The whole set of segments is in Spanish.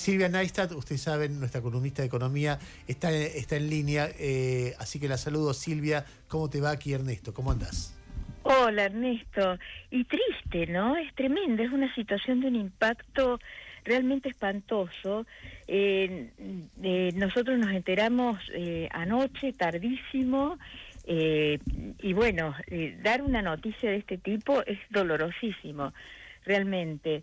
Silvia Neistat, ustedes saben, nuestra columnista de economía, está en línea, así que la saludo. Silvia, ¿cómo te va? Aquí Ernesto, ¿cómo andás? Hola Ernesto, y triste, ¿no? Es tremenda, es una situación de un impacto realmente espantoso. Nosotros nos enteramos anoche, tardísimo, y bueno, dar una noticia de este tipo es dolorosísimo, realmente.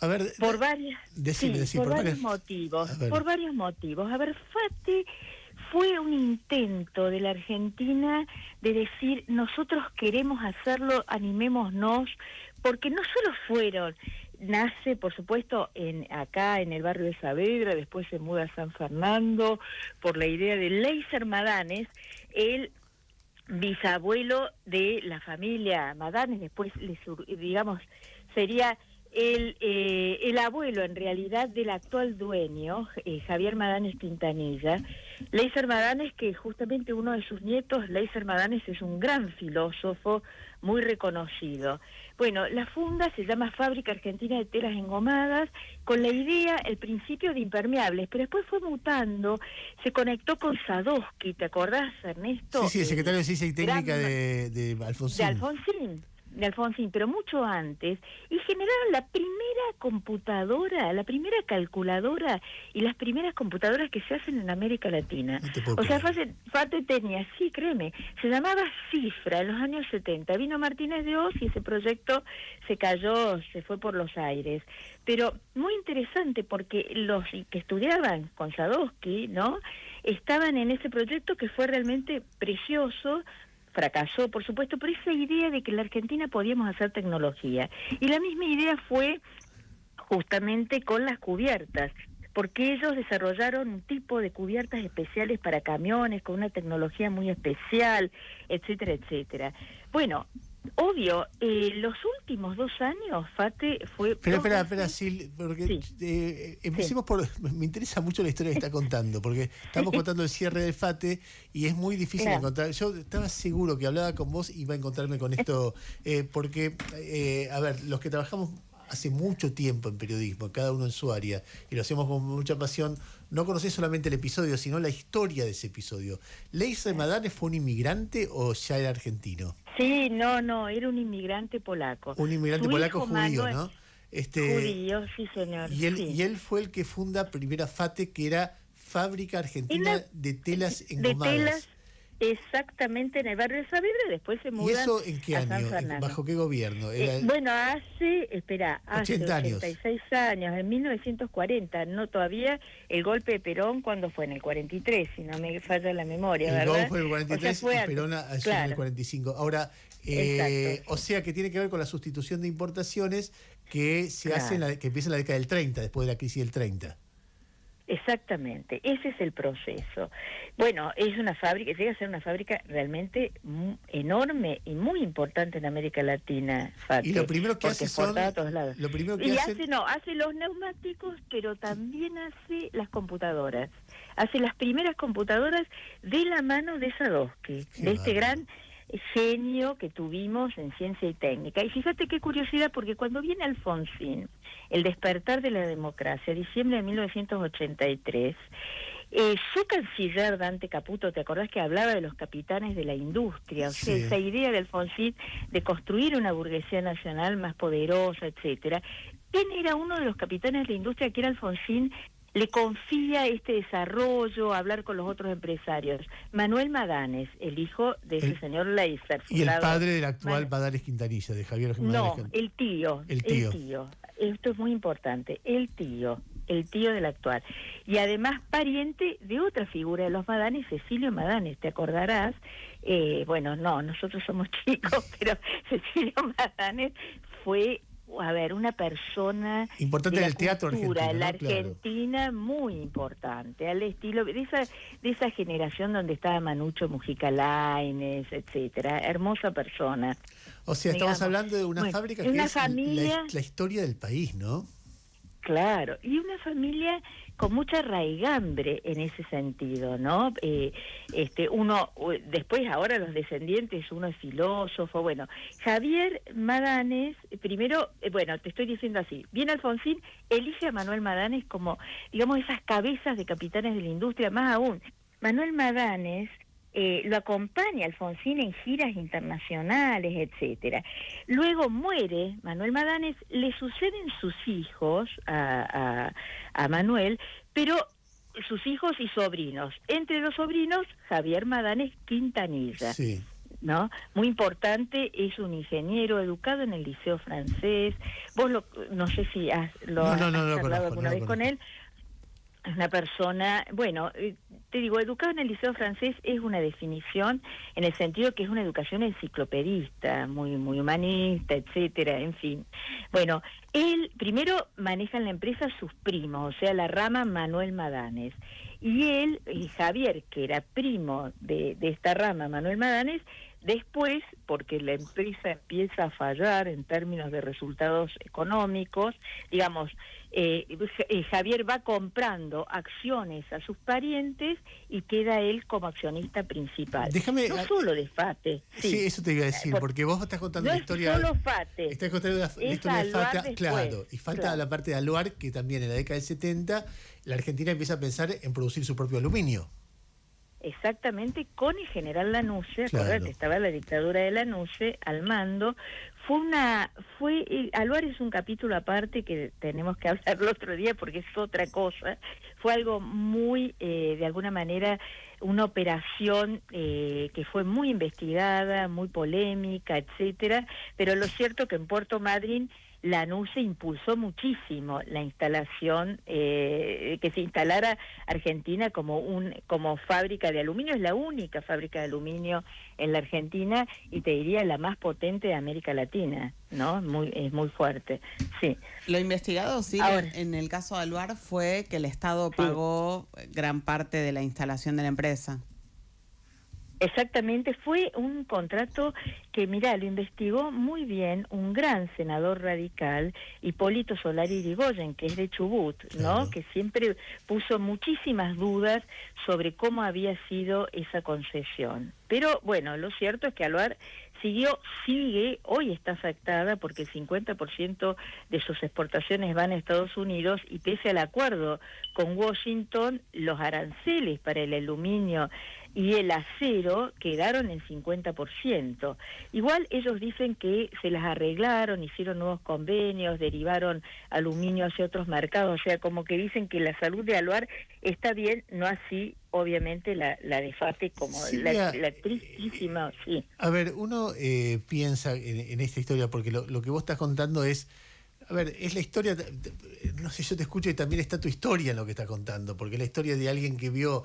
A ver, Por varios motivos. Por varios motivos. A ver, Fati fue un intento de la Argentina de decir, nosotros queremos hacerlo, animémonos, porque no solo nace, por supuesto, acá en el barrio de Saavedra, después se muda a San Fernando, por la idea de Leyser Madanes, el bisabuelo de la familia Madanes, después, digamos, sería el abuelo en realidad del actual dueño, Javier Madanes Quintanilla. Leyser Madanes, que justamente uno de sus nietos, Leyser Madanes, es un gran filósofo muy reconocido. Bueno, la funda se llama Fábrica Argentina de Telas Engomadas, con la idea, el principio de impermeables, pero después fue mutando, se conectó con Sadowski, ¿te acordás, Ernesto? Sí, el secretario de Ciencia y Técnica de Alfonsín. De Alfonsín, pero mucho antes, y generaron la primera computadora, la primera calculadora y las primeras computadoras que se hacen en América Latina. O sea, Fate tenía, sí, créeme, se llamaba Cifra en los años 70. Vino Martínez de Oz y ese proyecto se cayó, se fue por los aires. Pero muy interesante porque los que estudiaban con Sadowski, ¿no?, estaban en ese proyecto que fue realmente precioso. Fracasó, por supuesto, pero esa idea de que en la Argentina podíamos hacer tecnología. Y la misma idea fue justamente con las cubiertas, porque ellos desarrollaron un tipo de cubiertas especiales para camiones, con una tecnología muy especial, etcétera, etcétera. Bueno, obvio, los últimos 2 años, Fate fue... Espera, Sil, porque empecemos por... Me interesa mucho la historia que está contando, porque estamos contando el cierre de Fate y es muy difícil encontrar... Yo estaba seguro que hablaba con vos y iba a encontrarme con esto, porque, a ver, los que trabajamos hace mucho tiempo en periodismo, cada uno en su área, y lo hacemos con mucha pasión, no conocés solamente el episodio, sino la historia de ese episodio. ¿Leyser Madanes fue un inmigrante o ya era argentino? Sí, no, era un inmigrante polaco. Un inmigrante polaco judío, Manuel, ¿no? Judío, sí, señor. Y él fue el que funda primera Fate, que era Fábrica Argentina de Telas Engomadas. De telas, exactamente, en el barrio de Saavedra, después se mudan. ¿Y eso en qué año? ¿Bajo qué gobierno? Bueno, hace 86 años, en 1940, no todavía el golpe de Perón, cuando fue en el 43, si no me falla la memoria, ¿verdad? El golpe fue en el 43 y Perón asumió en el 45. Ahora, o sea que tiene que ver con la sustitución de importaciones que se hace que empieza en la década del 30, después de la crisis del 30. Exactamente, ese es el proceso. Bueno, es una fábrica, llega a ser una fábrica realmente enorme y muy importante en América Latina, Fati, y lo primero que hace son... a todos lados. Lo primero que hace los neumáticos, pero también hace las computadoras. Hace las primeras computadoras de la mano de Sadowski, de este gran genio que tuvimos en ciencia y técnica. Y fíjate qué curiosidad, porque cuando viene Alfonsín, el despertar de la democracia, diciembre de 1983, su canciller Dante Caputo, ¿te acordás que hablaba de los capitanes de la industria? O sea, esa idea de Alfonsín de construir una burguesía nacional más poderosa, etcétera. ¿Quién era uno de los capitanes de la industria que era Alfonsín? Le confía este desarrollo, hablar con los otros empresarios. Manuel Madanes, el hijo de ese señor Leyser. Y el padre del actual Madanes Quintanilla, de Javier Madanes. No, el tío. Esto es muy importante, el tío del actual. Y además pariente de otra figura de los Madanes, Cecilio Madanes, ¿te acordarás? Bueno, no, nosotros somos chicos, pero Cecilio Madanes fue... una persona importante en el teatro argentino, la Argentina, muy importante, al estilo de esa generación donde estaba Manucho Mujica Lainez, etcétera, hermosa persona. O sea, estamos hablando de una fábrica que una es familia, la historia del país, ¿no? Claro, y una familia con mucha raigambre en ese sentido, ¿no? Después ahora los descendientes, uno es filósofo, bueno, Javier Madanes, primero, bueno, te estoy diciendo así, bien Alfonsín elige a Manuel Madanes como, digamos, esas cabezas de capitanes de la industria, más aún, Manuel Madanes lo acompaña Alfonsín en giras internacionales, etcétera. Luego muere Manuel Madanes, le suceden sus hijos a Manuel, pero sus hijos y sobrinos. Entre los sobrinos, Javier Madanes Quintanilla. Sí. ¿No? Muy importante, es un ingeniero educado en el Liceo Francés. Vos no sé si has hablado alguna vez con él. Es una persona, bueno, te digo, educado en el Liceo Francés es una definición en el sentido que es una educación enciclopedista, muy humanista, etcétera, en fin. Bueno, él primero maneja en la empresa sus primos, o sea, la rama Manuel Madanes. Y él, Javier, que era primo de esta rama Manuel Madanes, después, porque la empresa empieza a fallar en términos de resultados económicos, digamos, Javier va comprando acciones a sus parientes y queda él como accionista principal. Déjame, no solo de FATE. Sí, eso te iba a decir, porque vos estás contando no la historia... No es solo FATE. Estás contando la historia de FATE, claro, y falta la parte de Aluar, que también en la década del 70 la Argentina empieza a pensar en producir su propio aluminio. Exactamente, con el general Lanusse, claro. Acordate, estaba la dictadura de Lanusse al mando. Aluar es un capítulo aparte que tenemos que hablar el otro día porque es otra cosa. Fue algo muy, de alguna manera, una operación que fue muy investigada, muy polémica, etcétera, pero lo cierto que en Puerto Madryn Lanusse impulsó muchísimo la instalación, que se instalara Argentina como fábrica de aluminio. Es la única fábrica de aluminio en la Argentina y te diría la más potente de América Latina, ¿no? Es muy fuerte, sí. Lo investigado, sí, ahora, en el caso de Aluar fue que el Estado pagó gran parte de la instalación de la empresa. Exactamente, fue un contrato que, mirá, lo investigó muy bien un gran senador radical, Hipólito Solari Irigoyen, que es de Chubut, ¿no? Que siempre puso muchísimas dudas sobre cómo había sido esa concesión. Pero, bueno, lo cierto es que Aluar sigue, hoy está afectada porque el 50% de sus exportaciones van a Estados Unidos y pese al acuerdo con Washington, los aranceles para el aluminio y el acero quedaron en 50%. Igual ellos dicen que se las arreglaron, hicieron nuevos convenios, derivaron aluminio hacia otros mercados, o sea, como que dicen que la salud de Aluar está bien, no así, obviamente, la de FATE, como sí, la tristísima, sí. A ver, uno piensa en esta historia, porque lo que vos estás contando es... A ver, es la historia, no sé, yo te escucho y también está tu historia en lo que estás contando, porque es la historia de alguien que vio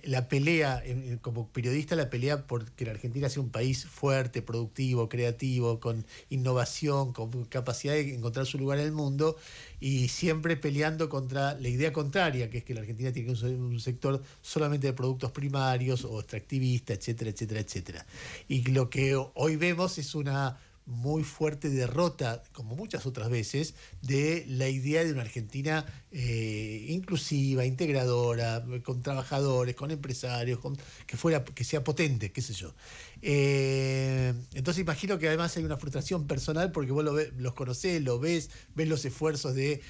la pelea, como periodista, la pelea por que la Argentina sea un país fuerte, productivo, creativo, con innovación, con capacidad de encontrar su lugar en el mundo, y siempre peleando contra la idea contraria, que es que la Argentina tiene un sector solamente de productos primarios o extractivista, etcétera, etcétera, etcétera. Y lo que hoy vemos es una muy fuerte derrota, como muchas otras veces, de la idea de una Argentina inclusiva, integradora, con trabajadores, con empresarios, que sea potente, qué sé yo. Entonces imagino que además hay una frustración personal porque vos los conocés, lo ves los esfuerzos de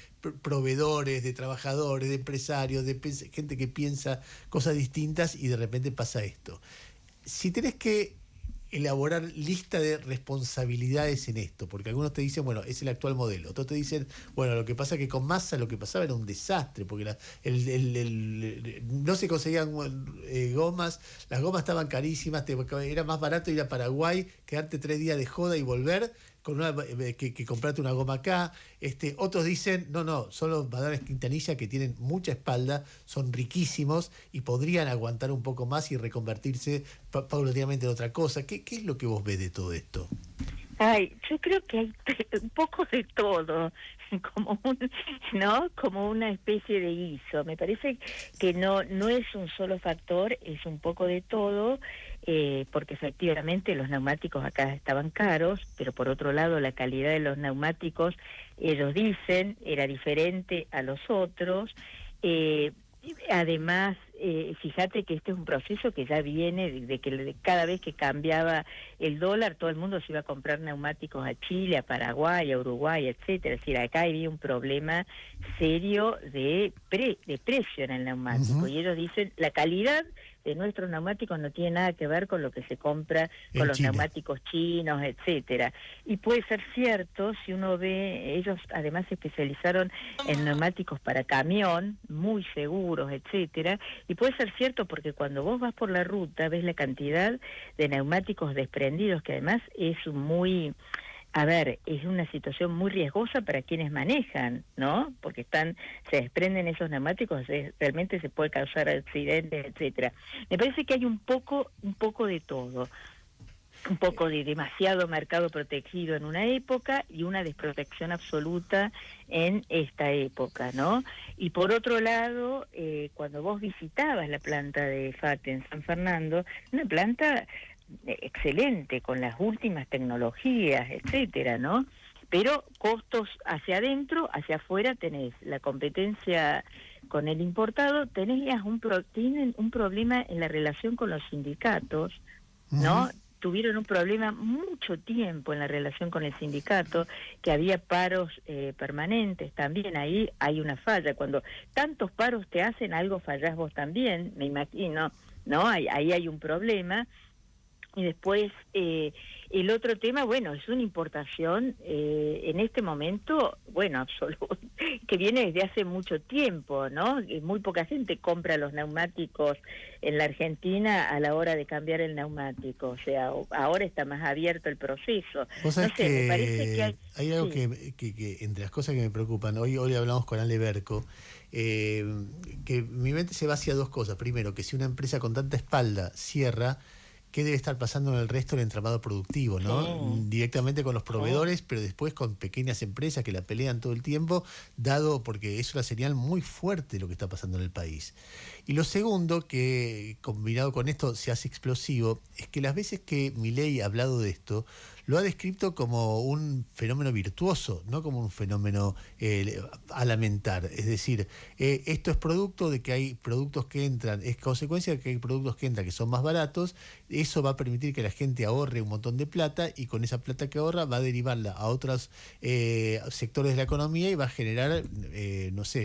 proveedores, de trabajadores, de empresarios, de gente que piensa cosas distintas y de repente pasa esto. Si tenés que elaborar lista de responsabilidades en esto, porque algunos te dicen, bueno, es el actual modelo, otros te dicen, bueno, lo que pasa es que con Massa lo que pasaba era un desastre, porque no se conseguían gomas, las gomas estaban carísimas, era más barato ir a Paraguay, quedarte 3 días de joda y volver, que comprarte una goma acá. Otros dicen, no, son los Madanes Quintanilla que tienen mucha espalda, son riquísimos y podrían aguantar un poco más y reconvertirse paulatinamente en otra cosa. ¿Qué es lo que vos ves de todo esto? Yo creo que hay un poco de todo, como una especie de guiso. Me parece que no es un solo factor, es un poco de todo. porque efectivamente los neumáticos acá estaban caros, pero por otro lado la calidad de los neumáticos, ellos dicen, era diferente a los otros. Además, fíjate que este es un proceso que ya viene de que cada vez que cambiaba el dólar, todo el mundo se iba a comprar neumáticos a Chile, a Paraguay, a Uruguay, etcétera. Es decir, acá había un problema serio de precio en el neumático. Y ellos dicen, la calidad de nuestros neumáticos no tiene nada que ver con lo que se compra con los neumáticos chinos, etcétera. Y puede ser cierto, si uno ve, ellos además se especializaron en neumáticos para camión, muy seguros, etcétera, y puede ser cierto porque cuando vos vas por la ruta ves la cantidad de neumáticos desprendidos, que además es muy... A ver, es una situación muy riesgosa para quienes manejan, ¿no? Porque se desprenden esos neumáticos, realmente se puede causar accidentes, etcétera. Me parece que hay un poco de todo. Un poco de demasiado mercado protegido en una época y una desprotección absoluta en esta época, ¿no? Y por otro lado, cuando vos visitabas la planta de FATE en San Fernando, una planta excelente, con las últimas tecnologías, etcétera, ¿no? Pero costos hacia adentro, hacia afuera tenés la competencia con el importado, tienen un problema en la relación con los sindicatos, ¿no? Tuvieron un problema mucho tiempo en la relación con el sindicato, que había paros permanentes también. Ahí hay una falla. Cuando tantos paros te hacen, algo fallás vos también, me imagino, ¿no? Ahí hay un problema. Y después, el otro tema, bueno, es una importación en este momento, bueno, absoluto, que viene desde hace mucho tiempo, ¿no? Muy poca gente compra los neumáticos en la Argentina a la hora de cambiar el neumático, o sea, ahora está más abierto el proceso. Vos sabés que me parece que hay algo que entre las cosas que me preocupan, hoy hablamos con Ale Berco, que mi mente se va hacia dos cosas. Primero, que si una empresa con tanta espalda cierra, ¿qué debe estar pasando en el resto del entramado productivo, ¿no? Directamente con los proveedores, pero después con pequeñas empresas que la pelean todo el tiempo, porque es una señal muy fuerte de lo que está pasando en el país. Y lo segundo, que combinado con esto se hace explosivo, es que las veces que Milei ha hablado de esto, lo ha descrito como un fenómeno virtuoso, no como un fenómeno a lamentar. Es decir, esto es producto de que hay productos que entran, es consecuencia de que hay productos que entran que son más baratos. Eso va a permitir que la gente ahorre un montón de plata, y con esa plata que ahorra va a derivarla a otros sectores de la economía y va a generar,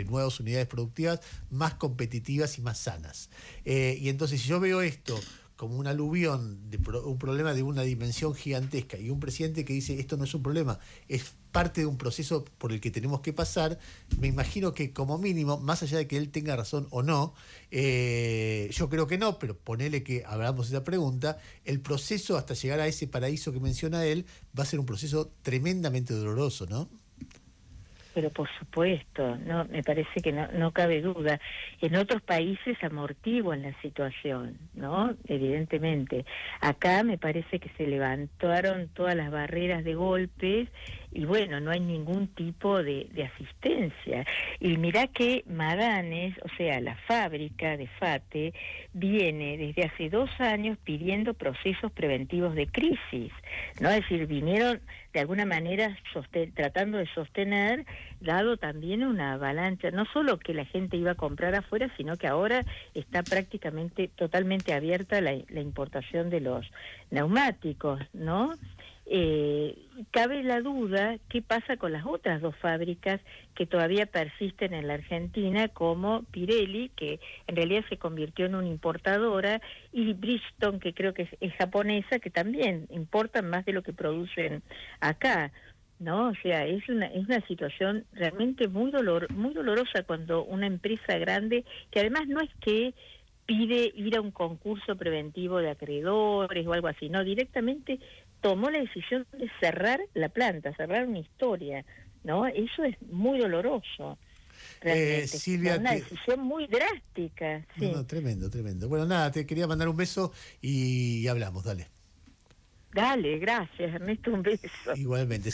nuevas unidades productivas más competitivas y más sanas. Y entonces, si yo veo esto como un aluvión, un problema de una dimensión gigantesca, y un presidente que dice esto no es un problema, es parte de un proceso por el que tenemos que pasar, me imagino que como mínimo, más allá de que él tenga razón o no, yo creo que no, pero ponele que hablamos esa pregunta, el proceso hasta llegar a ese paraíso que menciona él va a ser un proceso tremendamente doloroso, ¿no? Pero por supuesto, no, me parece que no cabe duda. En otros países amortiguan la situación, ¿no? Evidentemente. Acá me parece que se levantaron todas las barreras de golpes y bueno, no hay ningún tipo de asistencia. Y mirá que Madanes, o sea, la fábrica de FATE, viene desde hace 2 años pidiendo procesos preventivos de crisis, ¿no? Es decir, vinieron de alguna manera tratando de sostener, dado también una avalancha, no solo que la gente iba a comprar afuera, sino que ahora está prácticamente totalmente abierta la importación de los neumáticos, ¿no? Cabe la duda qué pasa con las otras 2 fábricas que todavía persisten en la Argentina, como Pirelli, que en realidad se convirtió en una importadora, y Bridgestone, que creo que es japonesa, que también importan más de lo que producen acá, ¿no? O sea, es una situación realmente muy dolorosa cuando una empresa grande, que además no es que pide ir a un concurso preventivo de acreedores o algo así, no, directamente tomó la decisión de cerrar la planta, cerrar una historia, ¿no? Eso es muy doloroso. Silvia, una decisión muy drástica. Sí. No, tremendo. Bueno, nada, te quería mandar un beso y hablamos, dale. Dale, gracias, Ernesto, un beso. Igualmente.